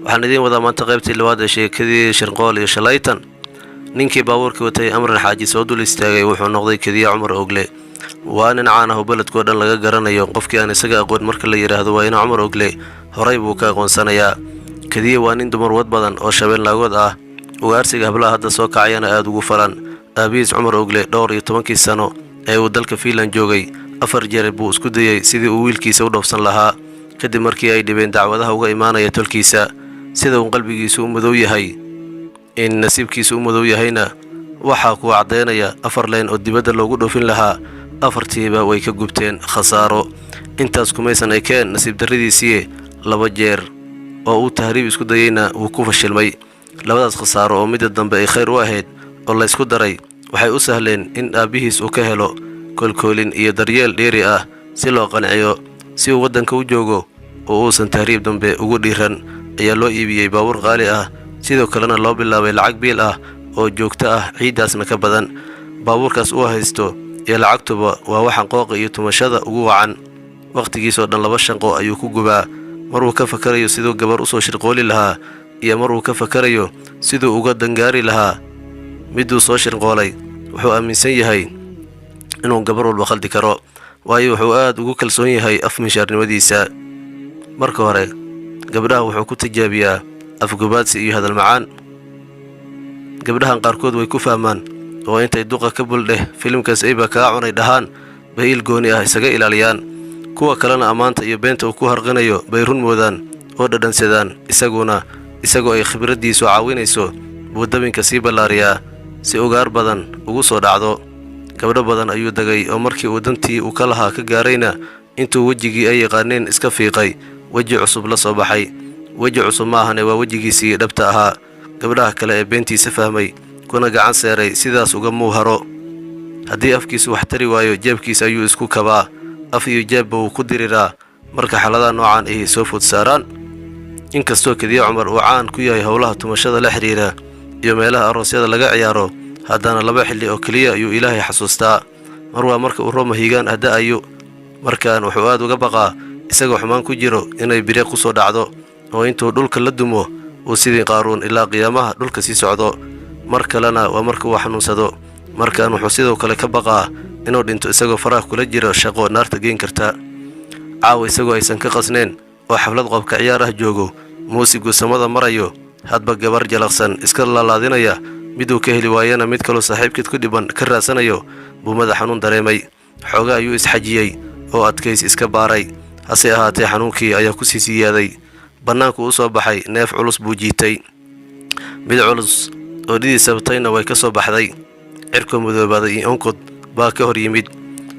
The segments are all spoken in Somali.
waxaan idiin wadaa maanta qaybtii labaad ee sheekadii Shirqool iyo Shalaytan. ninkii baabuurkii watay Amran Xaaji soo dul istaagay wuxuu noqday Kadiya Cumar Ogle. waa nin caan ah oo beledkoo dhan laga garanayo, qofkii aan isaga aqoon marka la yiraahdo waa ina Cumar Ogle horay buu ka aqoonsanayaa. Kadiya waa nin dumar wad badan oo shabeel laagood ah, ugaarsiga hablaha hadda soo kacayana aad ugu falan. aabihiis Cumar Ogle dhowr iyo 10 sano ee uu dalka Finland joogay 4 jeer buu isku dayay sidii uu wiilkiisa u dhoofsan lahaa, kadib markii ay dhibeen dacwadaha uga imaanaya tolkiisa. sida uu qalbigiisu u madow yahay in nasiibkiisu u madow yahayna waxa ku cadeynaya 4 leen oo dibadda loogu dhoofin lahaa, 4tiiba way ka gubteen khasaaro. intaas kumaysan ay keen nasiib darridiisii 2 jeer oo uu tahriib isku dayayna uu ku fashilmay. labadaas khasaaro oo mid dambe ay khayr u ahayd oo la isku daray waxay u sahleen in aabihiis uu ka helo kolkoolin iyo daryeel dheeri ah si loo qanciyo si uu waddanka u joogo oo uusan tahriib dambe ugu dhiiran. ayaa loo iibiyay baabuur qaali ah, sidoo kalena loo bilaabay lacag biil ah oo joogto ah ciidaasna ka badan. baabuurkaas uu haysto iyo lacagtuba waa waxaan qooqa iyo tumashada ugu wacan. waqtigiisoo dhan 2 shanqo ayuu ku gubaa, maruu ka fakarayo siduu gabar u soo shirqooli lahaa iyo maruu ka fakarayo siduu uga dangaari lahaa miduu soo shirqoolay. wuxuu aaminsan yahay inuu gabar walba khaldi karo, waayo wuxuu aad ugu kalsoon yahay afmishaarnimadiisa. marka hore gabdhaha wuxuu ku tijaabiyaa afgubaadsi iyo hadal macaan. gabdhahan qaarkood way ku fahmaan oo intay duqa ka buldheh filimkaas ayba kaa cunay dhahaan bay il gooni ah isaga ilaaliyaan. kuwa kalena ammaanta iyo beenta uu ku harqinayo bay run moodaan oo dhadhansadaan. isagoo ay khibraddiisu caawinayso buu dabinka sii ballaariyaa si ugaar badan ugu soo dhacdo. gabdho badan ayuu dagay oo markii uu dantii uu ka lahaa ka gaarayna intuu wejigii ay yaqaaneen iska fiiqay, weji cusub la soo baxay. weji cusub maahane waa wejigiisii dhabta ahaa. gabdhaha kale ee beentiisa fahmay kuna gacan seeray sidaas uga muuharo. haddii afkiisu wax tari waayo jeebkiisa ayuu isku kabaa, af iyo jeebba wuu ku diriraa marka xaaladaha noocan ay soo food saaraan. inkastoo Kadiya Cumar uu caan ku yahay howlaha tumashada la xiriira iyo meelaha aroosyada laga ciyaaro, haddana 2 xilli oo kaliya ayuu Ilaahay xasuustaa. mar waa marka uu Roma higaan adaayo, markaan wuxuu aad uga baqaa isagoo xumaan ku jiro inay bire ku soo dhacdo oo intuu dhulka la dumo uu sidii Qaaruun ilaa qiyaamaha dhulka sii socdo. mar kalena waa marka uu xanuunsado, markaan wuxuu sidoo kale ka baqaa inuu dhinto isagoo faraha kula jiro shaqo naarta geen karta. caawa isagoo aysan ka qasneen oo xaflad qobka ciyaar ah joogo, muusigu samada marayo, hadba gabar jalaqsan iska laalaadinaya, miduu ka heli waayana mid kaloo saaxiibkeed ku dhiban ka raadsanayo buu madax xanuun dareemay. xoogaa ayuu isxajiyey oo adkays iska baaray, hase ahaatee xanuunkii ayaa ku sii siyaaday. bannaanku u soo baxay neef culus buu jiitay, mid culus oo dhidii sabtayna way ka soo baxday. cirko mudoobaaday iyo onkod baa ka hor yimid.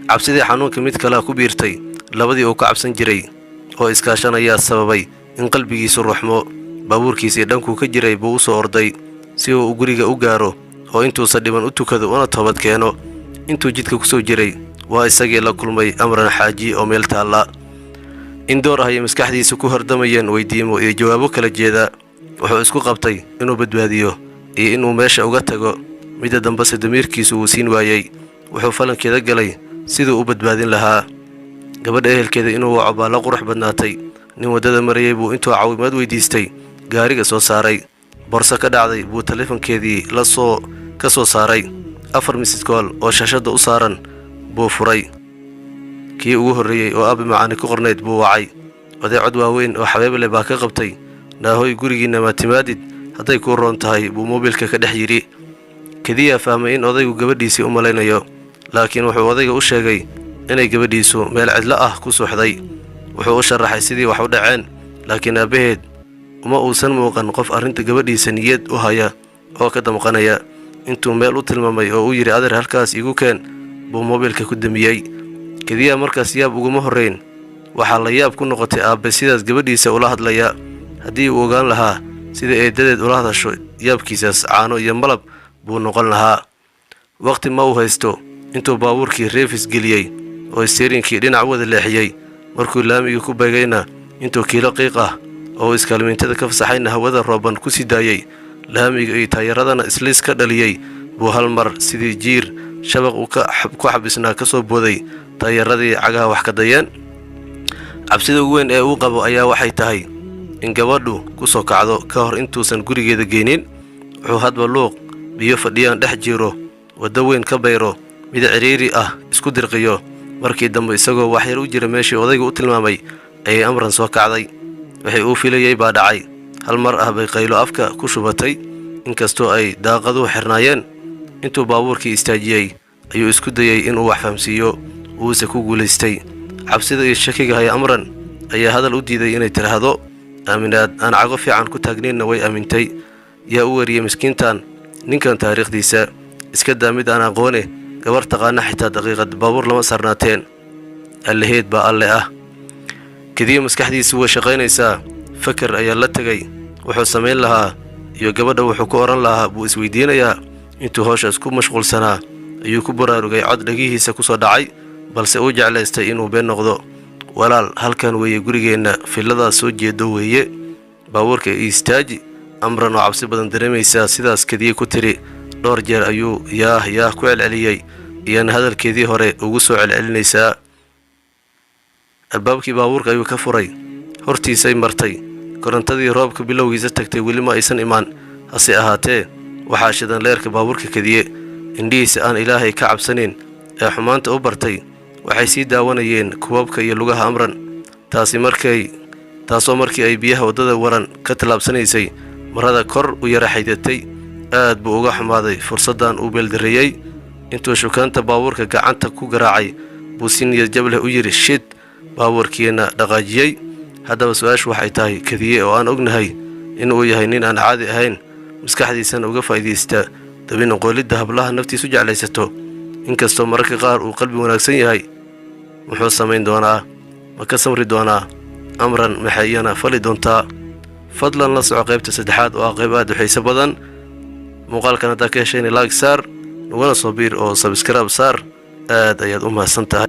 cabsidii xanuunka mid kale ku biirtay labadii uu ka cabsan jiray oo iskaashanayaa sababay in qalbigiisu ruxmo. baabuurkiisii dhankuu ka jiray buu u soo orday si uu guriga u gaaro oo intuusan dhiban u tukado una toobad keeno. intuu jidka ku soo jiray waa isagii la kulmay Amran Xaaji oo meel taalla. in door ah ay maskaxdiisa ku hardamayeen weydiimo iyo jawaabo kala jeeda. wuxuu isku qabtay inuu badbaadiyo iyo inuu meesha uga tago, midda dambe damiirkiisu uu siin waayay. wuxuu falankeeda galay siduu u badbaadin lahaa. gabadha ehelkeeda inuu waco baa la qurux badnaatay. nin waddada marayay buu intuu caawimaad weydiistay gaariga soo saaray. borso ka dhacday buu taleefankeedii ka soo saaray. 4 missed call oo shaashadda u saaran buu furay. kii ugu horreeyay oo aabi macaani ku qornayd buu wacay. oday cod waaweyn oo xabeeb leh baa ka qabtay. naahoy gurigiinna ma timaadid, hadday kuu roon tahay buu moobilka ka dhex yidhi. Kadiya fahmay in odaygu gabadhiisii u malaynayo, laakiin wuxuu odayga u sheegay inay gabadhiisu meel cidlo ah ku suuxday. wuxuu u sharaxay sidii wax u dhaceen, laakiin aabaheed uma uusan muuqan qof arrinta gabadhiisa niyad u haya oo ka damqanaya. intuu meel u tilmaamay oo u yidhi adeer halkaas igu keen buu moobilka ku damiyey. Kadiya markaas yaab uguma horreyn. waxaa la yaab ku noqotay aabe sidaas gabadhiisa ula hadlaya. haddii uu ogaan lahaa sida eedadeed ula hadasho, yaabkiisaas caano iyo malab buu noqon lahaa. waqti ma uu haysto intuu baabuurkii reefis geliyey oo steerinkii dhinac wada leexiyey. markuu laamigii ku beegayna intuu kiilo qiiq ah oo iskaalmiintada ka fasaxayna hawada rooban ku sii daayay. laamiga iyo taayaradana isliis ka dhaliyey buu hal mar sidii jiir shabaq uu ku xabisnaa ka soo booday taayaradii cagaha wax ka dayeen. cabsida ugu weyn ee uu qabo ayaa waxay tahay in gabadhu ku soo kacdo ka hor intuusan gurigeeda geynin. wuxuu hadba luuq biyo fadhiyaan dhex jiro waddo weyn ka bayro mid ciriiri ah isku dirqiyo. markii dambe isagoo wax yar u jira meeshii odaygu u tilmaamay ayay Amran soo kacday. waxay uu filayay baa dhacay. hal mar ah bay qaylo afka ku shubatay inkastoo ay daaqadu xirnaayeen. intuu baabuurkii istaajiyay ayuu isku dayay inuu wax fahamsiiyo wuuse ku guulaystay. cabsida iyo shakiga hay Amran ayaa hadal u diiday inay tiraahdo aaminaad aan cago fiican ku taagnaynna way aamintay. yaa u wariyay miskiintan ninkan taariikhdiisa iska daa mid aan aqoone gabar taqaana xitaa daqiiqad baabuur lama sarnaateen. allaheed baa alle ah. kadiya maskaxdiisu way shaqaynaysaa. fakar ayaa la tegay wuxuu samayn lahaa iyo gabadha wuxuu ku oran lahaa buu isweydiinayaa. intuu hawshaas ku mashquulsanaa ayuu ku baraarugay cod dhagihiisa ku soo dhacay balse uu jeclaystay inuu been noqdo. walaal halkan weeye gurigeenna filladaa soo jeedo weeye. baabuurka istaaji. Amran oo cabsi badan dareemaysaa sidaas kadiya ku tiri. dhowr jeer ayuu yaah ku celceliyay iyana hadalkeedii hore ugu soo celcelinaysaa. albaabkii baabuurka ayuu ka furay. hortiisay martay. korontadii roobka bilowgiisa tagtay weli ma aysan imaan. hase ahaatee waxaa shidan leerka baabuurka kadiye. indhihiisa aan ilaahay ka cabsanin ee xumaanta u bartay waxay sii daawanayeen kubabka iyo lugaha Amran. taasoo markii ay biyaha waddada waran ka tallaabsanaysay marada kor u yara xaydatay. aad buu uga xumaaday fursaddan uu beeldareeyey. intuu shukaanta baabuurka gacanta ku garaacay buu si niyad jab leh u yidhi shid. baabuurkiina dhaqaajiyey. haddaba su-aashu waxay tahay kadiye oo aan ognahay inuu yahay nin aan caadi ahayn maskaxdiisana uga faa'iidaysta dabin oqoolidda hablaha naftiisu jeclaysato inkastoo mararka qaar uu qalbi wanaagsan yahay. muxuu samayn doonaa? ma ka samri doonaa? Amran maxay iyana fali doontaa? fadlan la soco qaybta saddexaad oo ah qayb aad u xiiso badan. muuqaalkan haddaa ka heshayna like saar naguna soo biir oo subscribe saar. aad ayaad u mahadsan tahay.